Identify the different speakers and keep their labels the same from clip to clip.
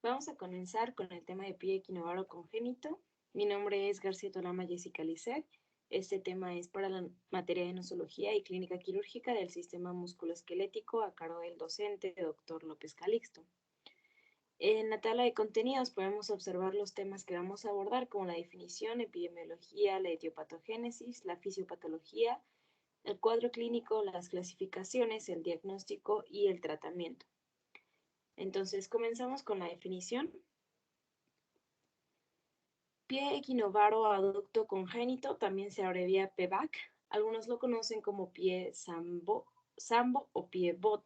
Speaker 1: Vamos a comenzar con el tema de pie equinovaro congénito. Mi nombre es García Tolama Jessica Lisset. Este tema es para la materia de nosología y clínica quirúrgica del sistema musculoesquelético a cargo del docente Dr. López Calixto. En la tabla de contenidos podemos observar los temas que vamos a abordar, como la definición, epidemiología, la etiopatogénesis, la fisiopatología, el cuadro clínico, las clasificaciones, el diagnóstico y el tratamiento. Entonces, comenzamos con la definición. Pie equinovaro aducto congénito, también se abrevia PEVAC. Algunos lo conocen como pie sambo o pie bot.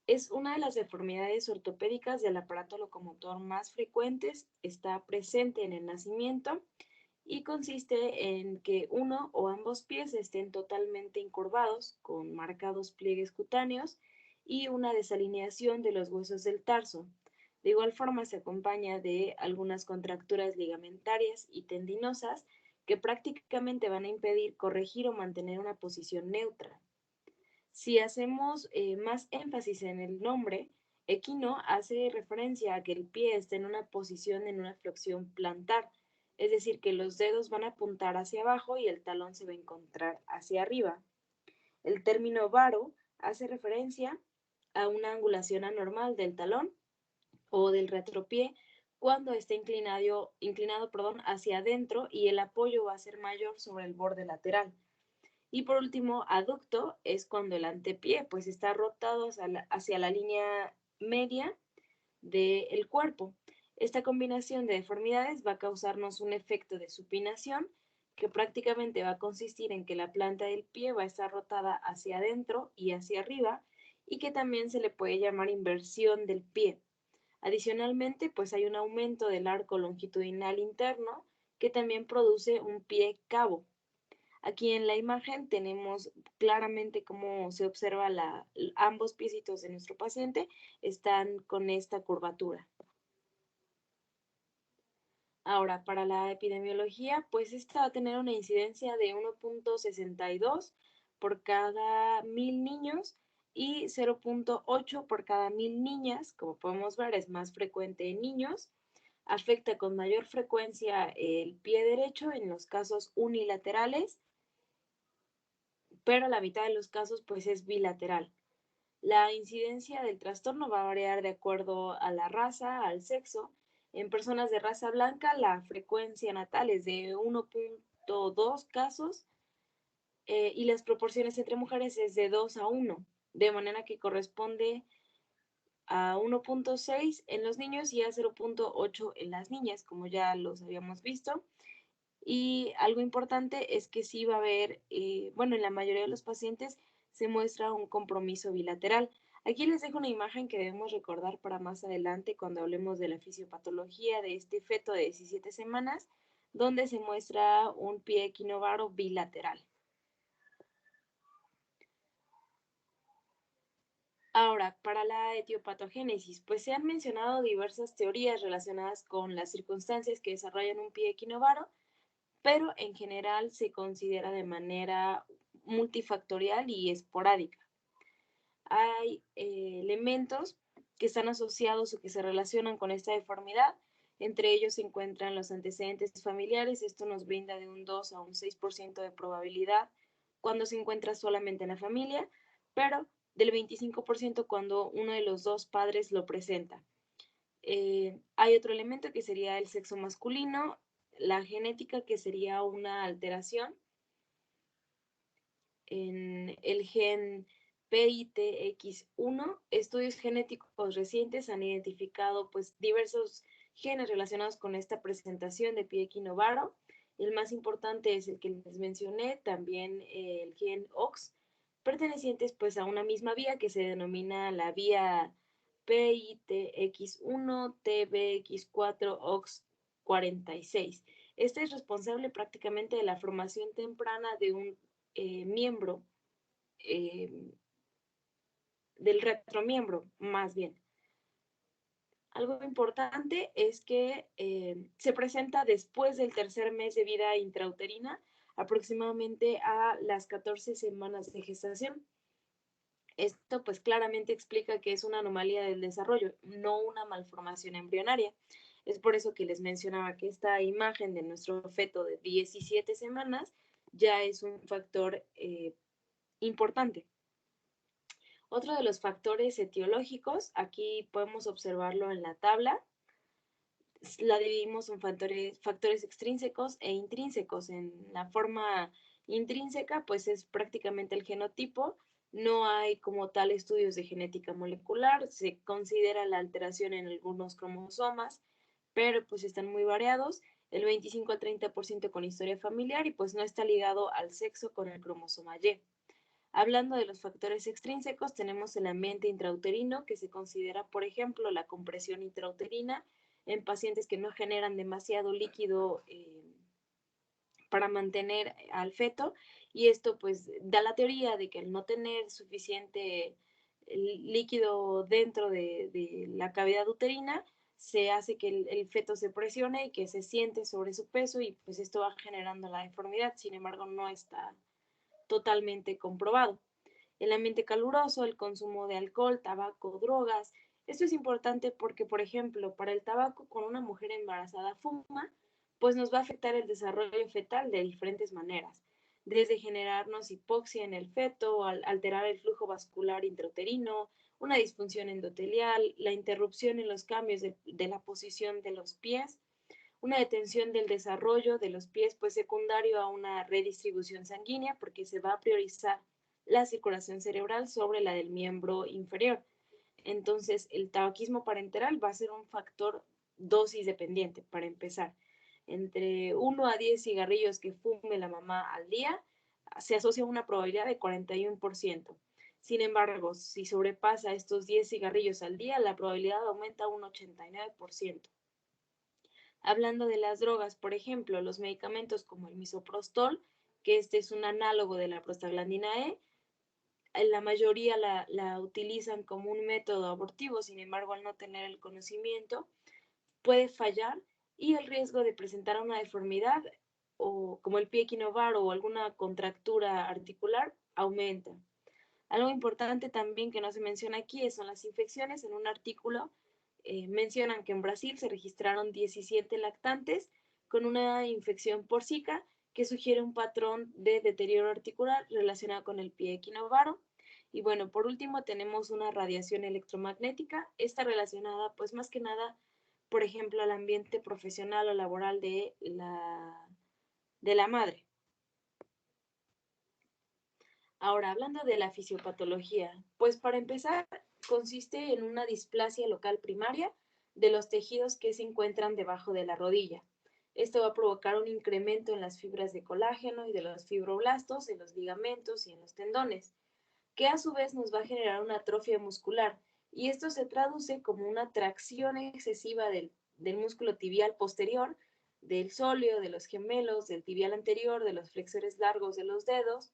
Speaker 1: Es una de las deformidades ortopédicas del aparato locomotor más frecuentes, está presente en el nacimiento y consiste en que uno o ambos pies estén totalmente incurvados, con marcados pliegues cutáneos y una desalineación de los huesos del tarso. De igual forma se acompaña de algunas contracturas ligamentarias y tendinosas que prácticamente van a impedir corregir o mantener una posición neutra. Si hacemos más énfasis en el nombre, equino hace referencia a que el pie está en una posición en una flexión plantar, es decir, que los dedos van a apuntar hacia abajo y el talón se va a encontrar hacia arriba. El término varo hace referencia a una angulación anormal del talón o del retropié cuando está inclinado hacia adentro y el apoyo va a ser mayor sobre el borde lateral. Y por último, aducto es cuando el antepié pues está rotado hacia la línea media del cuerpo. Esta combinación de deformidades va a causarnos un efecto de supinación que prácticamente va a consistir en que la planta del pie va a estar rotada hacia adentro y hacia arriba y que también se le puede llamar inversión del pie. Adicionalmente, pues hay un aumento del arco longitudinal interno que también produce un pie cabo. Aquí en la imagen tenemos claramente cómo se observa ambos piecitos de nuestro paciente están con esta curvatura. Ahora, para la epidemiología, pues esta va a tener una incidencia de 1.62 por cada 1000 niños y 0.8 por cada 1000 niñas. Como podemos ver, es más frecuente en niños. Afecta con mayor frecuencia el pie derecho en los casos unilaterales, pero la mitad de los casos pues es bilateral. La incidencia del trastorno va a variar de acuerdo a la raza, al sexo. En personas de raza blanca, la frecuencia natal es de 1.2 casos y las proporciones entre mujeres es de 2 a 1, de manera que corresponde a 1.6 en los niños y a 0.8 en las niñas, como ya los habíamos visto. Y algo importante es que sí va a haber, bueno, en la mayoría de los pacientes se muestra un compromiso bilateral. Aquí les dejo una imagen que debemos recordar para más adelante cuando hablemos de la fisiopatología de este feto de 17 semanas, donde se muestra un pie equinovaro bilateral. Ahora, para la etiopatogénesis, pues se han mencionado diversas teorías relacionadas con las circunstancias que desarrollan un pie equinovaro, pero en general se considera de manera multifactorial y esporádica. Hay elementos que están asociados o que se relacionan con esta deformidad. Entre ellos se encuentran los antecedentes familiares. Esto nos brinda de un 2 a un 6% de probabilidad cuando se encuentra solamente en la familia, pero del 25% cuando uno de los dos padres lo presenta. Hay otro elemento que sería el sexo masculino, la genética, que sería una alteración en el gen PITX1. Estudios genéticos recientes han identificado pues diversos genes relacionados con esta presentación de pie equinovaro. El más importante es el que les mencioné, también el gen OX, pertenecientes pues a una misma vía que se denomina la vía PITX1 TBX4 OX46. Este es responsable prácticamente de la formación temprana de un miembro, eh, del retromiembro, más bien. Algo importante es que se presenta después del tercer mes de vida intrauterina, aproximadamente a las 14 semanas de gestación. Esto pues claramente explica que es una anomalía del desarrollo, no una malformación embrionaria. Es por eso que les mencionaba que esta imagen de nuestro feto de 17 semanas ya es un factor importante. Otro de los factores etiológicos, aquí podemos observarlo en la tabla, la dividimos en factores extrínsecos e intrínsecos. En la forma intrínseca, pues es prácticamente el genotipo. No hay como tal estudios de genética molecular, se considera la alteración en algunos cromosomas, pero pues están muy variados, el 25 al 30% con historia familiar y pues no está ligado al sexo con el cromosoma Y. Hablando de los factores extrínsecos, tenemos el ambiente intrauterino, que se considera, por ejemplo, la compresión intrauterina en pacientes que no generan demasiado líquido para mantener al feto, y esto pues da la teoría de que al no tener suficiente líquido dentro de la cavidad uterina, se hace que el feto se presione y que se siente sobre su peso y pues esto va generando la deformidad. Sin embargo, no está totalmente comprobado. El ambiente caluroso, el consumo de alcohol, tabaco, drogas. Esto es importante porque, por ejemplo, para el tabaco, cuando una mujer embarazada fuma, pues nos va a afectar el desarrollo fetal de diferentes maneras, desde generarnos hipoxia en el feto, alterar el flujo vascular intrauterino, una disfunción endotelial, la interrupción en los cambios de la posición de los pies, una detención del desarrollo de los pies, pues secundario a una redistribución sanguínea, porque se va a priorizar la circulación cerebral sobre la del miembro inferior. Entonces, el tabaquismo parenteral va a ser un factor dosis dependiente, para empezar. Entre 1 a 10 cigarrillos que fume la mamá al día, se asocia una probabilidad de 41%. Sin embargo, si sobrepasa estos 10 cigarrillos al día, la probabilidad aumenta a un 89%. Hablando de las drogas, por ejemplo, los medicamentos como el misoprostol, que este es un análogo de la prostaglandina E, la mayoría la utilizan como un método abortivo, sin embargo, al no tener el conocimiento, puede fallar y el riesgo de presentar una deformidad o como el pie equinovaro o alguna contractura articular aumenta. Algo importante también que no se menciona aquí son las infecciones. En un artículo mencionan que en Brasil se registraron 17 lactantes con una infección por Zika que sugiere un patrón de deterioro articular relacionado con el pie equinovaro. Y bueno, por último tenemos una radiación electromagnética, esta relacionada pues más que nada, por ejemplo, al ambiente profesional o laboral de la madre. Ahora, hablando de la fisiopatología, pues para empezar, consiste en una displasia local primaria de los tejidos que se encuentran debajo de la rodilla. Esto va a provocar un incremento en las fibras de colágeno y de los fibroblastos, en los ligamentos y en los tendones, que a su vez nos va a generar una atrofia muscular. Y esto se traduce como una tracción excesiva del músculo tibial posterior, del sóleo, de los gemelos, del tibial anterior, de los flexores largos de los dedos,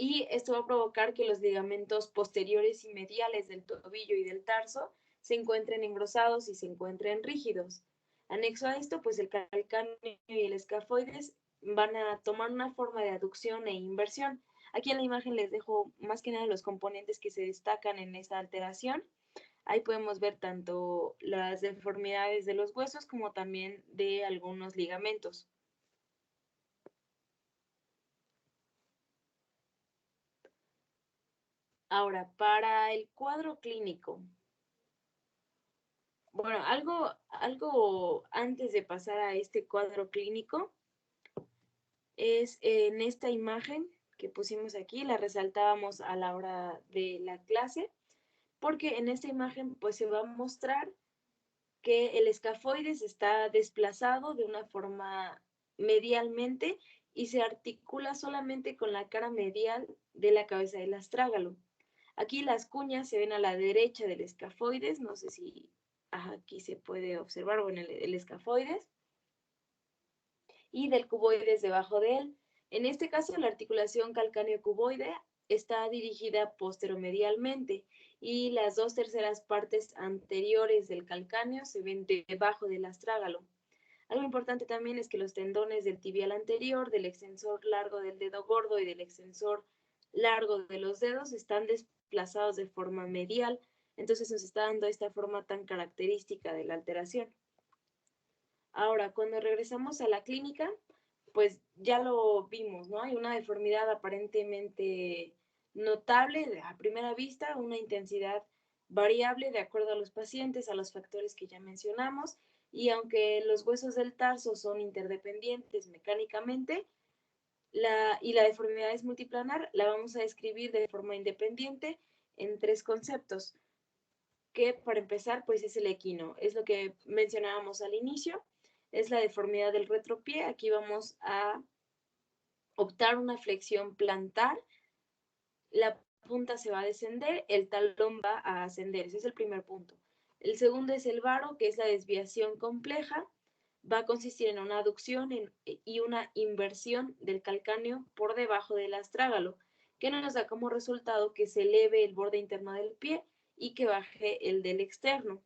Speaker 1: y esto va a provocar que los ligamentos posteriores y mediales del tobillo y del tarso se encuentren engrosados y se encuentren rígidos. Anexo a esto, pues el calcáneo y el escafoides van a tomar una forma de aducción e inversión. Aquí en la imagen les dejo más que nada los componentes que se destacan en esta alteración. Ahí podemos ver tanto las deformidades de los huesos como también de algunos ligamentos. Ahora, para el cuadro clínico, bueno, algo antes de pasar a este cuadro clínico es en esta imagen que pusimos aquí, la resaltábamos a la hora de la clase, porque en esta imagen pues se va a mostrar que el escafoides está desplazado de una forma medialmente y se articula solamente con la cara medial de la cabeza del astrágalo. Aquí las cuñas se ven a la derecha del escafoides, no sé si aquí se puede observar, bueno, el escafoides, y del cuboides debajo de él. En este caso, la articulación calcáneo-cuboide está dirigida posteromedialmente y las 2/3 partes anteriores del calcáneo se ven debajo del astrágalo. Algo importante también es que los tendones del tibial anterior, del extensor largo del dedo gordo y del extensor largo de los dedos están desplazados de forma medial. Entonces nos está dando esta forma tan característica de la alteración. Ahora, cuando regresamos a la clínica, pues ya lo vimos, ¿no? Hay una deformidad aparentemente notable a primera vista, una intensidad variable de acuerdo a los pacientes, a los factores que ya mencionamos, y aunque los huesos del tarso son interdependientes mecánicamente, la deformidad es multiplanar, la vamos a describir de forma independiente en tres conceptos, que para empezar, pues es el equino, es lo que mencionábamos al inicio, es la deformidad del retropié. Aquí vamos a optar una flexión plantar, la punta se va a descender, el talón va a ascender, ese es el primer punto. El segundo es el varo, que es la desviación compleja, va a consistir en una aducción y una inversión del calcáneo por debajo del astrágalo, que nos da como resultado que se eleve el borde interno del pie y que baje el del externo.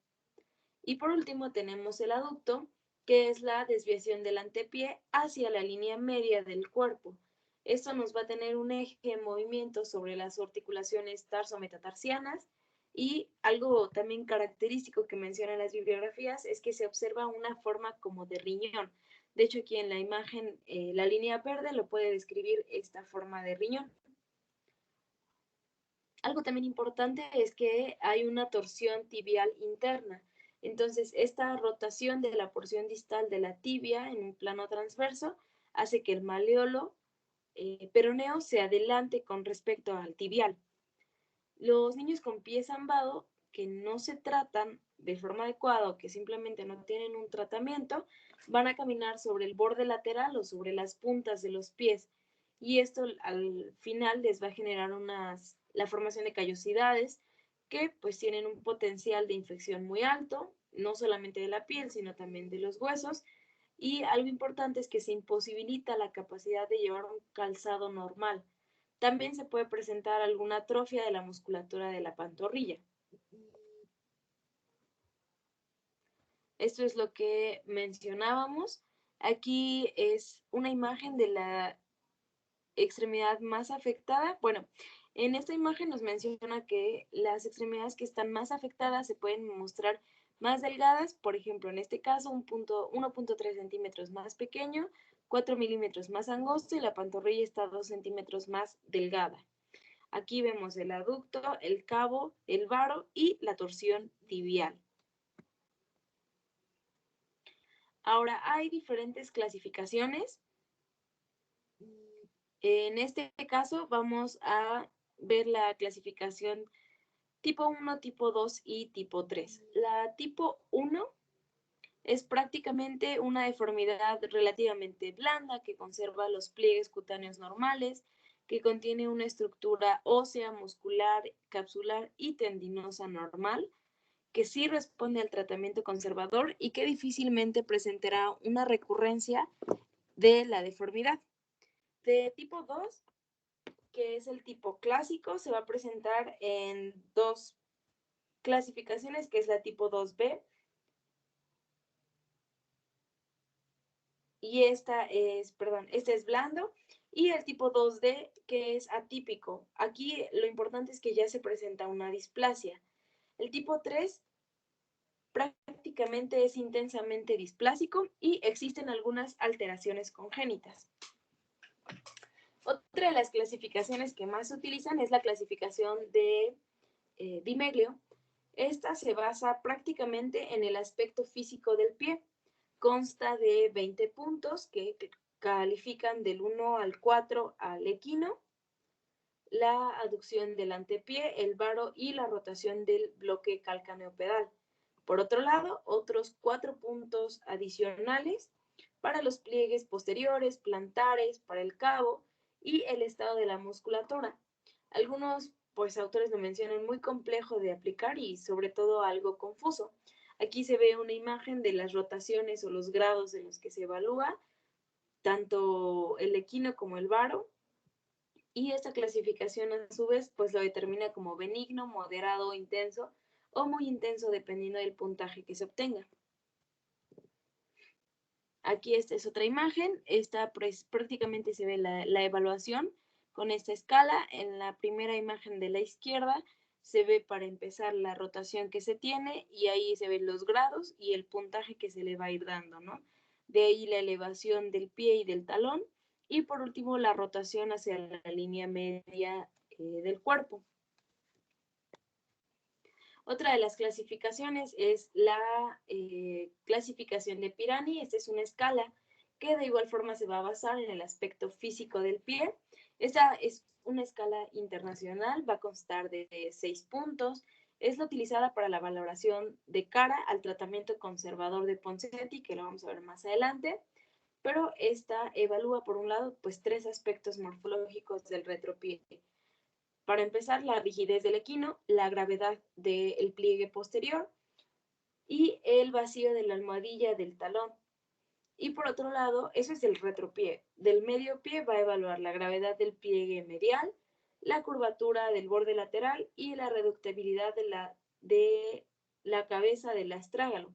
Speaker 1: Y por último tenemos el aducto, que es la desviación del antepié hacia la línea media del cuerpo. Esto nos va a tener un eje en movimiento sobre las articulaciones tarso-metatarsianas, y algo también característico que mencionan las bibliografías es que se observa una forma como de riñón. De hecho, aquí en la imagen, la línea verde lo puede describir esta forma de riñón. Algo también importante es que hay una torsión tibial interna. Entonces, esta rotación de la porción distal de la tibia en un plano transverso hace que el maleolo peroneo se adelante con respecto al tibial. Los niños con pie zambado que no se tratan de forma adecuada o que simplemente no tienen un tratamiento, van a caminar sobre el borde lateral o sobre las puntas de los pies. Y esto al final les va a generar la formación de callosidades que pues tienen un potencial de infección muy alto, no solamente de la piel, sino también de los huesos. Y algo importante es que se imposibilita la capacidad de llevar un calzado normal. También se puede presentar alguna atrofia de la musculatura de la pantorrilla. Esto es lo que mencionábamos. Aquí es una imagen de la extremidad más afectada. Bueno, en esta imagen nos menciona que las extremidades que están más afectadas se pueden mostrar más delgadas, por ejemplo, en este caso 1.3 centímetros más pequeño, 4 milímetros más angosto y la pantorrilla está 2 centímetros más delgada. Aquí vemos el aducto, el cabo, el varo y la torsión tibial. Ahora, hay diferentes clasificaciones. En este caso vamos a ver la clasificación tipo 1, tipo 2 y tipo 3. La tipo 1 es prácticamente una deformidad relativamente blanda que conserva los pliegues cutáneos normales, que contiene una estructura ósea, muscular, capsular y tendinosa normal, que sí responde al tratamiento conservador y que difícilmente presentará una recurrencia de la deformidad. De tipo 2, que es el tipo clásico, se va a presentar en dos clasificaciones, que es la tipo 2B, y este es blando, y el tipo 2D, que es atípico. Aquí lo importante es que ya se presenta una displasia. El tipo 3 prácticamente es intensamente displásico y existen algunas alteraciones congénitas. Otra de las clasificaciones que más se utilizan es la clasificación de Di Meglio. Esta se basa prácticamente en el aspecto físico del pie. Consta de 20 puntos que califican del 1 al 4 al equino, la aducción del antepié, el varo y la rotación del bloque calcaneopedal. Por otro lado, otros 4 puntos adicionales para los pliegues posteriores, plantares, para el cabo y el estado de la musculatura. Algunos pues autores lo mencionan muy complejo de aplicar y sobre todo algo confuso. Aquí se ve una imagen de las rotaciones o los grados en los que se evalúa tanto el equino como el varo, y esta clasificación a su vez pues lo determina como benigno, moderado, intenso o muy intenso dependiendo del puntaje que se obtenga. Aquí esta es otra imagen, esta pues, prácticamente se ve la evaluación Con esta escala, en la primera imagen de la izquierda, se ve para empezar la rotación que se tiene y ahí se ven los grados y el puntaje que se le va a ir dando, ¿no? De ahí la elevación del pie y del talón y por último la rotación hacia la línea media del cuerpo. Otra de las clasificaciones es la clasificación de Pirani. Esta es una escala que de igual forma se va a basar en el aspecto físico del pie. Esta es una escala internacional, va a constar de 6 puntos. Es la utilizada para la valoración de cara al tratamiento conservador de Ponseti, que lo vamos a ver más adelante. Pero esta evalúa, por un lado, pues 3 aspectos morfológicos del retropié. Para empezar, la rigidez del equino, la gravedad del pliegue posterior y el vacío de la almohadilla del talón. Y por otro lado, eso es del retropié. Del medio pie va a evaluar la gravedad del pliegue medial, la curvatura del borde lateral y la reductibilidad de la cabeza del astrágalo.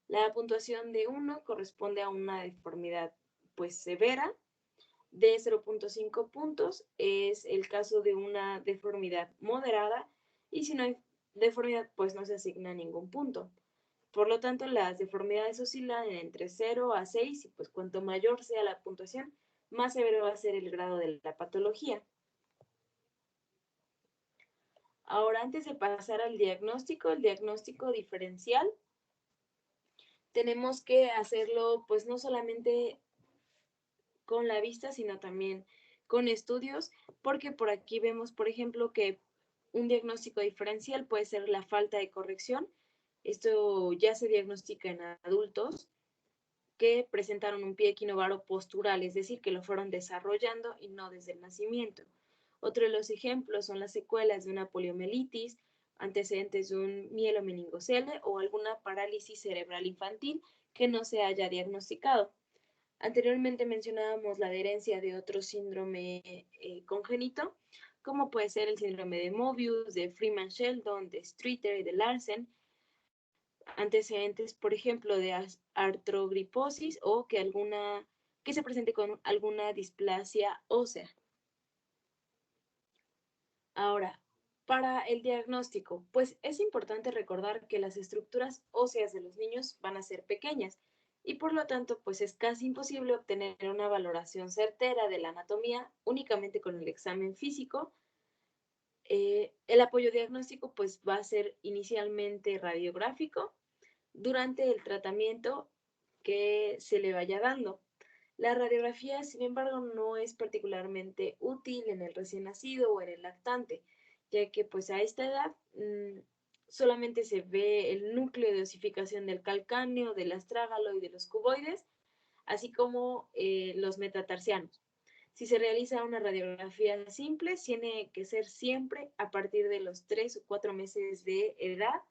Speaker 1: La puntuación de 1 corresponde a una deformidad pues severa. De 0.5 puntos es el caso de una deformidad moderada y si no hay deformidad pues no se asigna ningún punto. Por lo tanto, las deformidades oscilan entre 0 a 6 y pues cuanto mayor sea la puntuación, más severo va a ser el grado de la patología. Ahora, antes de pasar al diagnóstico, el diagnóstico diferencial, tenemos que hacerlo pues no solamente con la vista, sino también con estudios, porque por aquí vemos, por ejemplo, que un diagnóstico diferencial puede ser la falta de corrección. Esto ya se diagnostica en adultos que presentaron un pie equinovaro postural, es decir, que lo fueron desarrollando y no desde el nacimiento. Otro de los ejemplos son las secuelas de una poliomielitis, antecedentes de un mielomeningocele o alguna parálisis cerebral infantil que no se haya diagnosticado. Anteriormente mencionábamos la adherencia de otro síndrome congénito, como puede ser el síndrome de Mobius, de Freeman-Sheldon, de Streeter y de Larsen, antecedentes, por ejemplo, de artrogriposis o que se presente con alguna displasia ósea. Ahora, para el diagnóstico, pues es importante recordar que las estructuras óseas de los niños van a ser pequeñas y por lo tanto, pues es casi imposible obtener una valoración certera de la anatomía únicamente con el examen físico. El apoyo diagnóstico pues va a ser inicialmente radiográfico durante el tratamiento que se le vaya dando. La radiografía, sin embargo, no es particularmente útil en el recién nacido o en el lactante, ya que pues a esta edad solamente se ve el núcleo de osificación del calcáneo, del astrágalo y de los cuboides, así como los metatarsianos. Si se realiza una radiografía simple, tiene que ser siempre a partir de los 3 o 4 meses de edad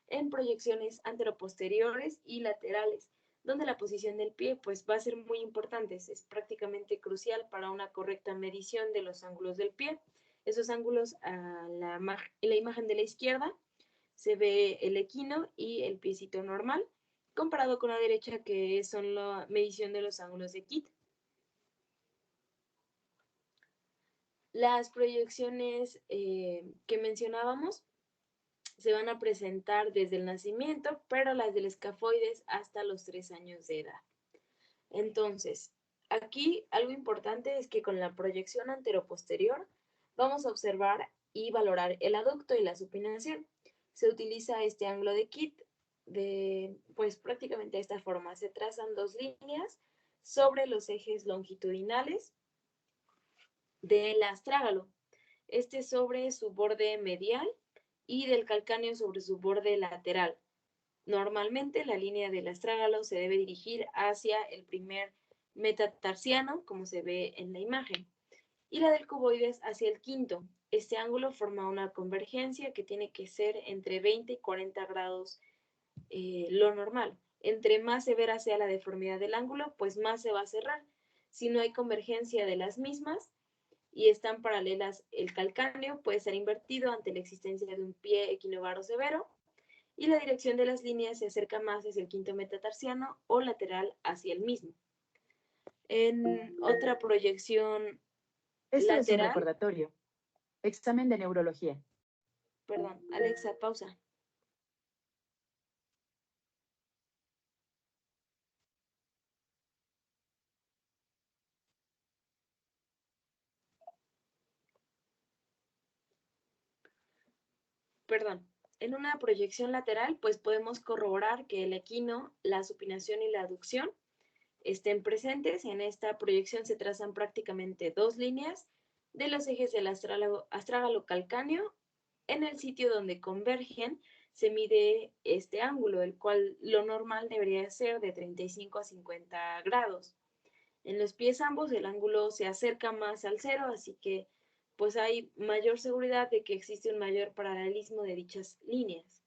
Speaker 1: en proyecciones anteroposteriores y laterales, donde la posición del pie pues va a ser muy importante, es prácticamente crucial para una correcta medición de los ángulos del pie. Esos ángulos en la imagen de la izquierda se ve el equino y el piecito normal, comparado con la derecha que son la medición de los ángulos de Kitt. Las proyecciones que mencionábamos se van a presentar desde el nacimiento, pero las del escafoides hasta los 3 años de edad. Entonces, aquí algo importante es que con la proyección anteroposterior vamos a observar y valorar el aducto y la supinación. Se utiliza este ángulo de Kitt pues prácticamente de esta forma. Se trazan 2 líneas sobre los ejes longitudinales del astrágalo. Este sobre su borde medial y del calcáneo sobre su borde lateral. Normalmente la línea del astrágalo se debe dirigir hacia el primer metatarsiano, como se ve en la imagen, y la del cuboides hacia el quinto. Este ángulo forma una convergencia que tiene que ser entre 20 y 40 grados lo normal. Entre más severa sea la deformidad del ángulo, pues más se va a cerrar. Si no hay convergencia de las mismas, y están paralelas, el calcáneo puede ser invertido ante la existencia de un pie equinovaro severo y la dirección de las líneas se acerca más hacia el quinto metatarsiano o lateral hacia el mismo. En otra proyección
Speaker 2: Esto es un
Speaker 1: lateral,
Speaker 2: recordatorio. Examen de neurología.
Speaker 1: perdón, Alexa, pausa. Perdón. En una proyección lateral, pues podemos corroborar que el equino, la supinación y la aducción estén presentes. En esta proyección se trazan prácticamente dos líneas de los ejes del astrágalo calcáneo. En el sitio donde convergen se mide este ángulo, el cual lo normal debería ser de 35 a 50 grados. En los pies ambos el ángulo se acerca más al cero, así que pues hay mayor seguridad de que existe un mayor paralelismo de dichas líneas.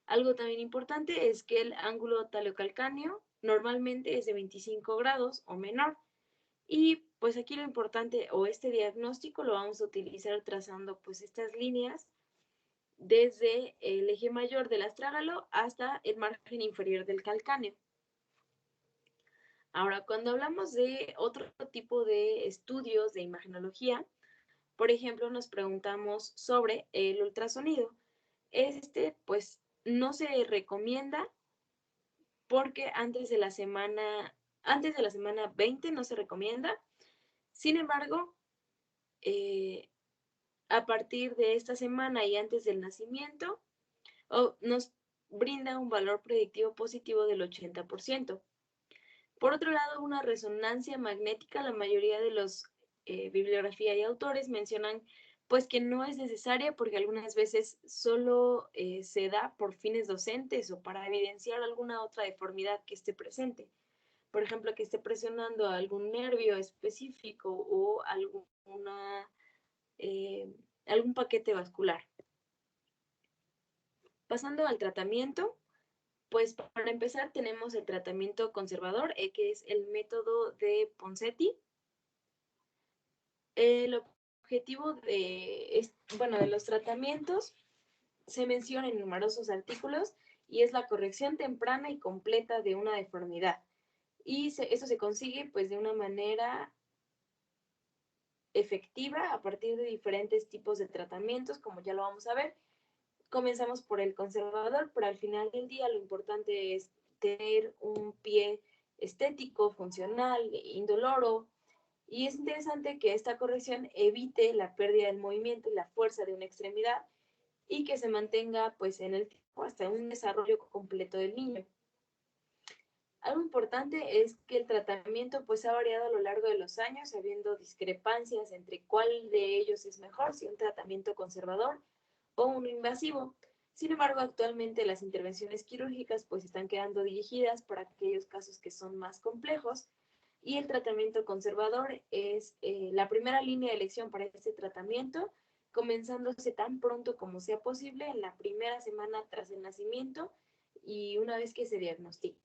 Speaker 1: Algo también importante es que el ángulo taleocalcáneo normalmente es de 25 grados o menor. Y pues aquí lo importante o este diagnóstico lo vamos a utilizar trazando pues estas líneas desde el eje mayor del astrágalo hasta el margen inferior del calcáneo. Ahora, cuando hablamos de otro tipo de estudios de imagenología, por ejemplo, nos preguntamos sobre el ultrasonido. Pues, no se recomienda porque antes de la semana 20 no se recomienda. Sin embargo, a partir de esta semana y antes del nacimiento, nos brinda un valor predictivo positivo del 80%. Por otro lado, una resonancia magnética, la mayoría de los bibliografía y autores mencionan pues que no es necesaria porque algunas veces solo se da por fines docentes o para evidenciar alguna otra deformidad que esté presente. Por ejemplo, que esté presionando algún nervio específico o eh, algún paquete vascular. Pasando al tratamiento, pues para empezar tenemos el tratamiento conservador, que es el método de Ponseti. El objetivo de los tratamientos se menciona en numerosos artículos y es la corrección temprana y completa de una deformidad. Y eso se consigue pues de una manera efectiva a partir de diferentes tipos de tratamientos, como ya lo vamos a ver. Comenzamos por el conservador, pero al final del día lo importante es tener un pie estético, funcional, indoloro. Y es interesante que esta corrección evite la pérdida del movimiento y la fuerza de una extremidad y que se mantenga pues en el tiempo hasta un desarrollo completo del niño. Algo importante es que el tratamiento pues ha variado a lo largo de los años, habiendo discrepancias entre cuál de ellos es mejor, si un tratamiento conservador o uno invasivo. Sin embargo, actualmente las intervenciones quirúrgicas pues están quedando dirigidas para aquellos casos que son más complejos y el tratamiento conservador es la primera línea de elección para este tratamiento, comenzándose tan pronto como sea posible en la primera semana tras el nacimiento y una vez que se diagnostica.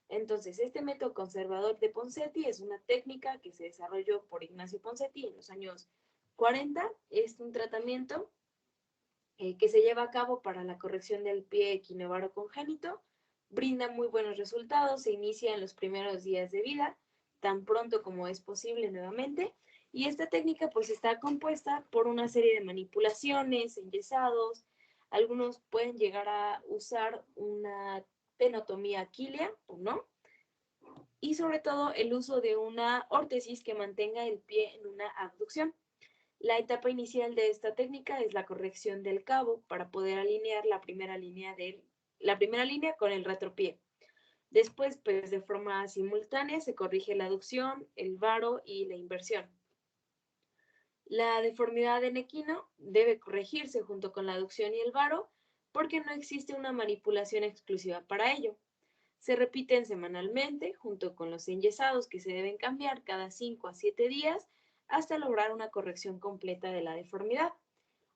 Speaker 1: Entonces, este método conservador de Ponseti es una técnica que se desarrolló por Ignacio Ponseti en los años 40. Es un tratamiento que se lleva a cabo para la corrección del pie equinovaro congénito. Brinda muy buenos resultados, se inicia en los primeros días de vida, tan pronto como es posible nuevamente. Y esta técnica pues está compuesta por una serie de manipulaciones, enyesados. Algunos pueden llegar a usar una tenotomía aquilea o no. Y sobre todo el uso de una órtesis que mantenga el pie en una abducción. La etapa inicial de esta técnica es la corrección del cabo para poder alinear la primera línea con el retropié. Después, pues de forma simultánea, se corrige la aducción, el varo y la inversión. La deformidad en equino debe corregirse junto con la aducción y el varo porque no existe una manipulación exclusiva para ello. Se repiten semanalmente junto con los enyesados que se deben cambiar cada 5 a 7 días hasta lograr una corrección completa de la deformidad.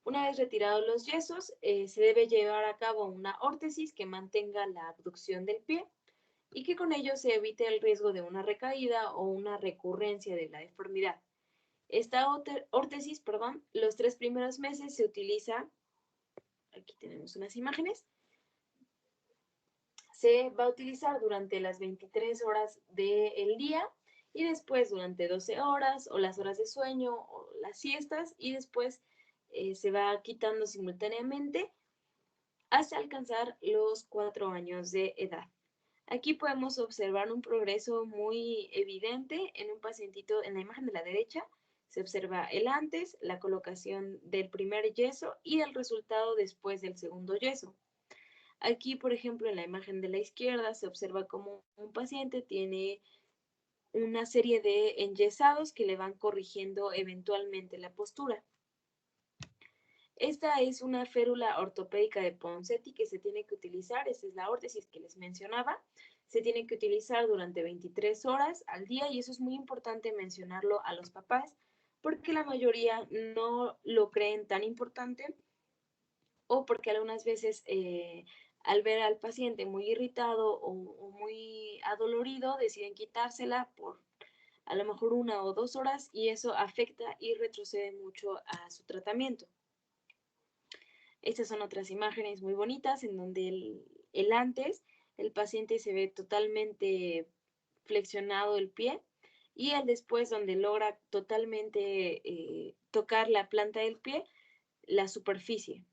Speaker 1: Una vez retirados los yesos, se debe llevar a cabo una órtesis que mantenga la abducción del pie y que con ello se evite el riesgo de una recaída o una recurrencia de la deformidad. Esta órtesis, los 3 primeros meses se utiliza, aquí tenemos unas imágenes, se va a utilizar durante las 23 horas del día y después durante 12 horas o las horas de sueño o las siestas y después se va quitando simultáneamente hasta alcanzar los 4 años de edad. Aquí podemos observar un progreso muy evidente en un pacientito en la imagen de la derecha. Se observa el antes, la colocación del primer yeso y el resultado después del segundo yeso. Aquí, por ejemplo, en la imagen de la izquierda se observa cómo un paciente tiene una serie de enyesados que le van corrigiendo eventualmente la postura. Esta es una férula ortopédica de Ponseti que se tiene que utilizar, esta es la órtesis que les mencionaba, se tiene que utilizar durante 23 horas al día y eso es muy importante mencionarlo a los papás porque la mayoría no lo creen tan importante o porque algunas veces al ver al paciente muy irritado o muy adolorido deciden quitársela por a lo mejor 1 o 2 horas y eso afecta y retrocede mucho a su tratamiento. Estas son otras imágenes muy bonitas en donde el antes, el paciente se ve totalmente flexionado el pie y el después donde logra totalmente tocar la planta del pie, la superficie.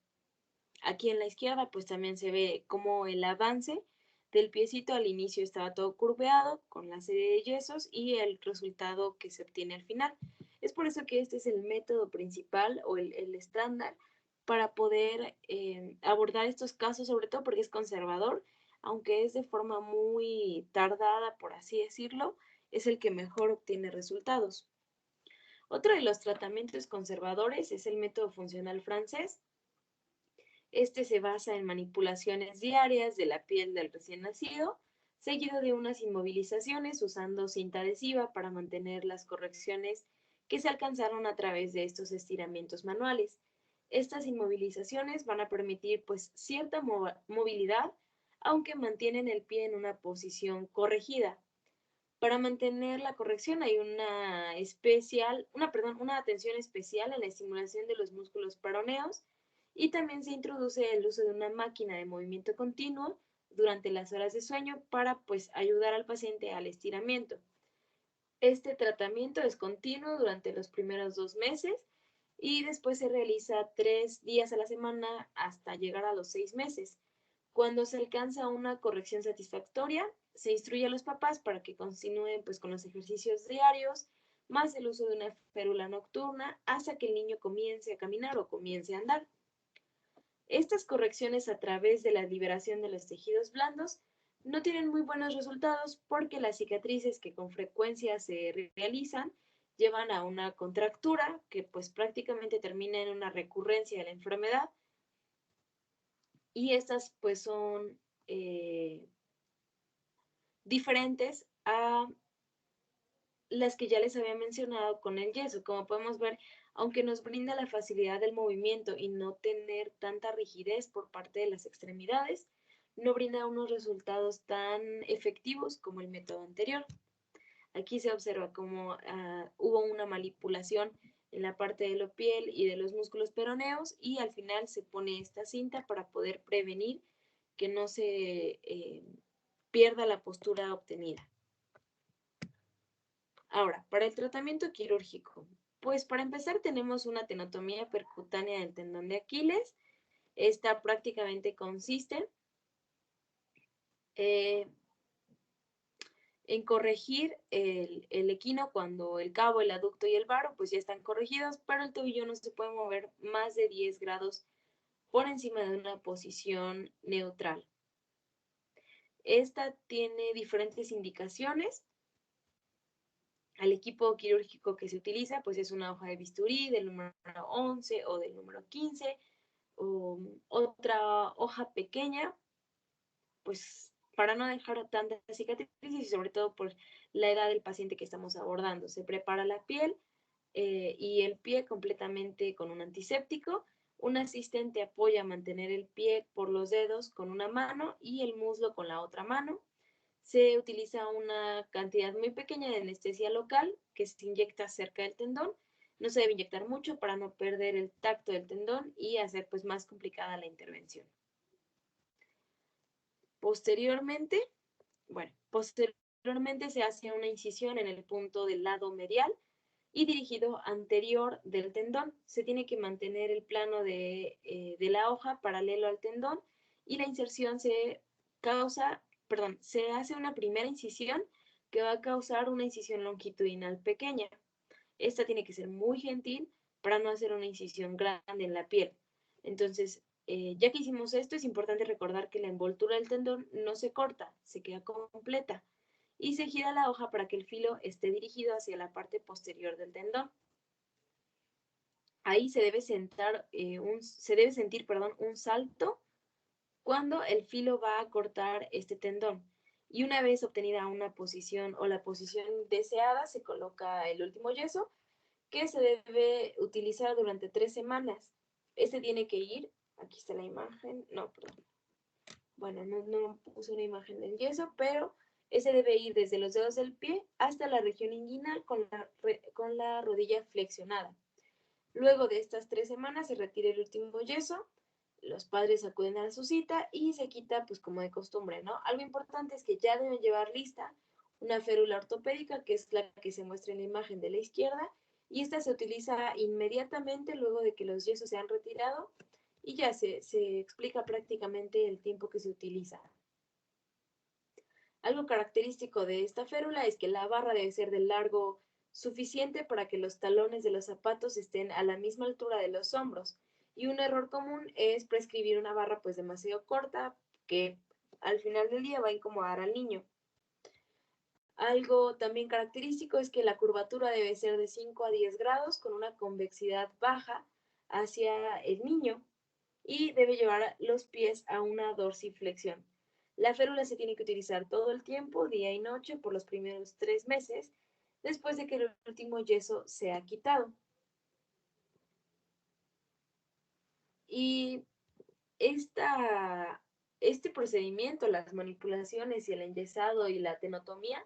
Speaker 1: Aquí en la izquierda pues también se ve como el avance del piecito al inicio estaba todo curveado con la serie de yesos y el resultado que se obtiene al final. Es por eso que este es el método principal o el estándar para poder abordar estos casos, sobre todo porque es conservador, aunque es de forma muy tardada, por así decirlo, es el que mejor obtiene resultados. Otro de los tratamientos conservadores es el método funcional francés. Este se basa en manipulaciones diarias de la piel del recién nacido, seguido de unas inmovilizaciones usando cinta adhesiva para mantener las correcciones que se alcanzaron a través de estos estiramientos manuales. Estas inmovilizaciones van a permitir pues cierta movilidad, aunque mantienen el pie en una posición corregida. Para mantener la corrección hay una atención especial en la estimulación de los músculos peroneos y también se introduce el uso de una máquina de movimiento continuo durante las horas de sueño para pues ayudar al paciente al estiramiento. Este tratamiento es continuo durante los primeros 2 meses y después se realiza 3 días a la semana hasta llegar a los 6 meses. Cuando se alcanza una corrección satisfactoria, se instruye a los papás para que continúen pues, con los ejercicios diarios, más el uso de una férula nocturna, hasta que el niño comience a caminar o comience a andar. Estas correcciones a través de la liberación de los tejidos blandos no tienen muy buenos resultados porque las cicatrices que con frecuencia se realizan llevan a una contractura que pues prácticamente termina en una recurrencia de la enfermedad y estas pues son diferentes a las que ya les había mencionado con el yeso. Como podemos ver, aunque nos brinda la facilidad del movimiento y no tener tanta rigidez por parte de las extremidades, no brinda unos resultados tan efectivos como el método anterior. Aquí se observa cómo hubo una manipulación en la parte de la piel y de los músculos peroneos y al final se pone esta cinta para poder prevenir que no se pierda la postura obtenida. Ahora, para el tratamiento quirúrgico, pues para empezar tenemos una tenotomía percutánea del tendón de Aquiles. Esta prácticamente consiste en corregir el equino cuando el cabo, el aducto y el varo pues ya están corregidos, pero el tobillo no se puede mover más de 10 grados por encima de una posición neutral. Esta tiene diferentes indicaciones. Al equipo quirúrgico que se utiliza, pues es una hoja de bisturí del número 11 o del número 15, o otra hoja pequeña, pues para no dejar tantas cicatrices y sobre todo por la edad del paciente que estamos abordando. Se prepara la piel y el pie completamente con un antiséptico. Un asistente apoya a mantener el pie por los dedos con una mano y el muslo con la otra mano. Se utiliza una cantidad muy pequeña de anestesia local que se inyecta cerca del tendón. No se debe inyectar mucho para no perder el tacto del tendón y hacer pues más complicada la intervención. Posteriormente Posteriormente se hace una incisión en el punto del lado medial y dirigido anterior del tendón. Se tiene que mantener el plano de la hoja paralelo al tendón y la inserción se hace una primera incisión que va a causar una incisión longitudinal pequeña. Esta tiene que ser muy gentil para no hacer una incisión grande en la piel. Entonces, ya que hicimos esto, es importante recordar que la envoltura del tendón no se corta, se queda completa y se gira la hoja para que el filo esté dirigido hacia la parte posterior del tendón. Ahí se debe sentir un salto cuando el filo va a cortar este tendón. Y una vez obtenida una posición o la posición deseada, se coloca el último yeso que se debe utilizar durante 3 semanas. Este tiene que ir, aquí está la imagen, no, perdón. Bueno, no puse una imagen del yeso, pero ese debe ir desde los dedos del pie hasta la región inguinal con la rodilla flexionada. Luego de estas 3 semanas se retira el último yeso, los padres acuden a su cita y se quita pues como de costumbre, ¿no? Algo importante es que ya deben llevar lista una férula ortopédica, que es la que se muestra en la imagen de la izquierda, y esta se utiliza inmediatamente luego de que los yesos se han retirado y ya se explica prácticamente el tiempo que se utiliza. Algo característico de esta férula es que la barra debe ser de largo suficiente para que los talones de los zapatos estén a la misma altura de los hombros. Y un error común es prescribir una barra pues demasiado corta que al final del día va a incomodar al niño. Algo también característico es que la curvatura debe ser de 5 a 10 grados con una convexidad baja hacia el niño y debe llevar los pies a una dorsiflexión. La férula se tiene que utilizar todo el tiempo, día y noche, por los primeros 3 meses, después de que el último yeso se ha quitado. Y este procedimiento, las manipulaciones y el enyesado y la tenotomía,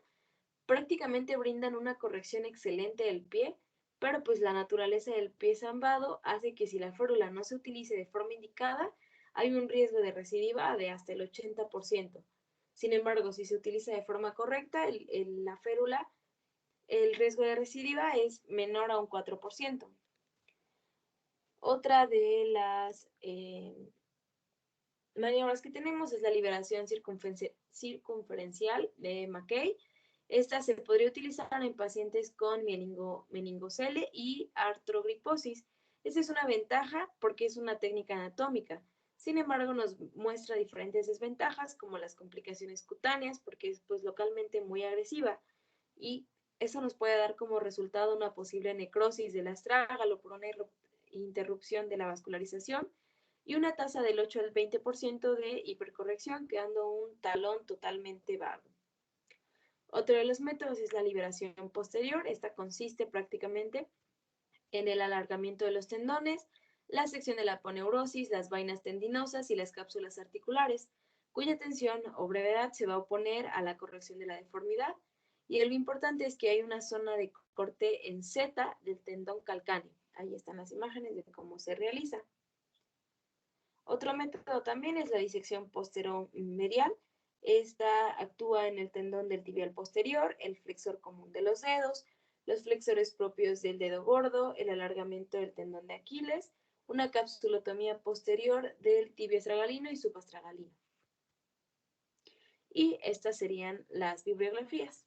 Speaker 1: prácticamente brindan una corrección excelente del pie, pero pues la naturaleza del pie zambado hace que si la férula no se utilice de forma indicada, hay un riesgo de recidiva de hasta el 80%. Sin embargo, si se utiliza de forma correcta, la férula, el riesgo de recidiva es menor a un 4%. Otra de las maniobras que tenemos es la liberación circunferencial de Mackay. Esta se podría utilizar en pacientes con meningocele y artrogriposis. Esta es una ventaja porque es una técnica anatómica. Sin embargo, nos muestra diferentes desventajas como las complicaciones cutáneas porque es pues localmente muy agresiva y eso nos puede dar como resultado una posible necrosis del astrágalo por una interrupción de la vascularización y una tasa del 8 al 20% de hipercorrección, quedando un talón totalmente vago. Otro de los métodos es la liberación posterior. Esta consiste prácticamente en el alargamiento de los tendones, la sección de la aponeurosis, las vainas tendinosas y las cápsulas articulares, cuya tensión o brevedad se va a oponer a la corrección de la deformidad. Y lo importante es que hay una zona de corte en Z del tendón calcáneo. Ahí están las imágenes de cómo se realiza. Otro método también es la disección posteromedial. Esta actúa en el tendón del tibial posterior, el flexor común de los dedos, los flexores propios del dedo gordo, el alargamiento del tendón de Aquiles, una capsulotomía posterior del tibio astragalino y subastragalino. Y estas serían las bibliografías.